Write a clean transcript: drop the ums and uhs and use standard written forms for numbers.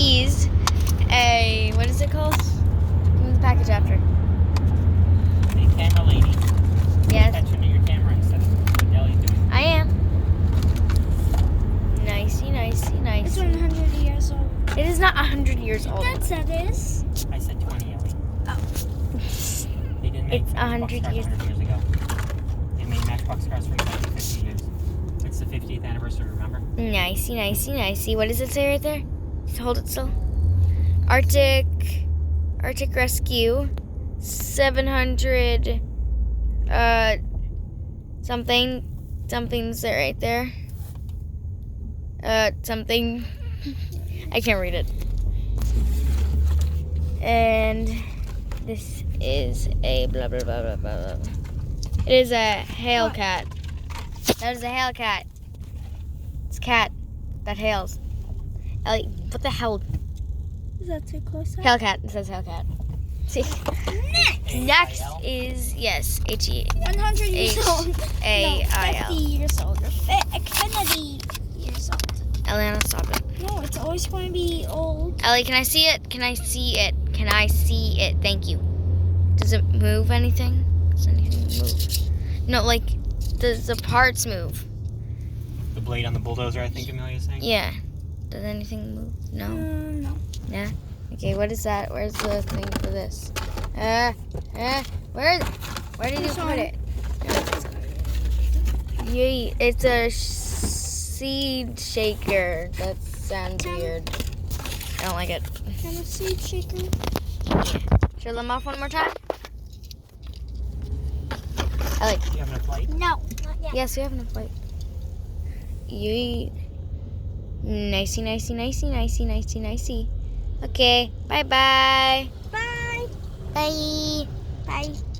is a, what is it called? Give me the package after. Hey, camera lady. Yes. Attention to your camera instead of what Ellie's doing. I am. Nicey, nicey, nicey. It's 100 years old. It is not 100 years old. That said is. I said 20, Ellie. Oh. They didn't make It's Matchbox 100 cars years. 100 years ago. They made Matchbox cars for exactly 50 years. It's the 50th anniversary, remember? Nicey, nicey, nicey. What does it say right there? Just hold it still. Arctic Rescue, 700, something's there right there. Something, I can't read it. And this is a blah, blah, blah, blah, blah, blah. It is a hail cat. That is a hail cat. It's a cat that hails. Ellie, what the hell? Is that too close? Hail cat. It says hail cat. See? Next is, yes, H-E. 100 years old. H-A-I-L. 50 years old. Infinity years old. Eliana, stop it. No, it's always going to be old. Ellie, can I see it? Can I see it? Can I see it? Thank you. Does it move anything? Does anything move? No, like, does the parts move? The blade on the bulldozer, I think Amelia's saying? Yeah. Does anything move? No? No. Yeah? Okay, what is that? Where's the thing for this? Where did you put it? Yay, it's a seed shaker. That sounds weird. I don't like it. Kind of seed shaker. Should I let them off one more time? I like. Do you have enough light? No, not yet. Yes, we have enough light. Yay. Nicey, nicey, nicey, nicey, nicey, nicey. Okay, bye-bye. Bye. Bye. Bye.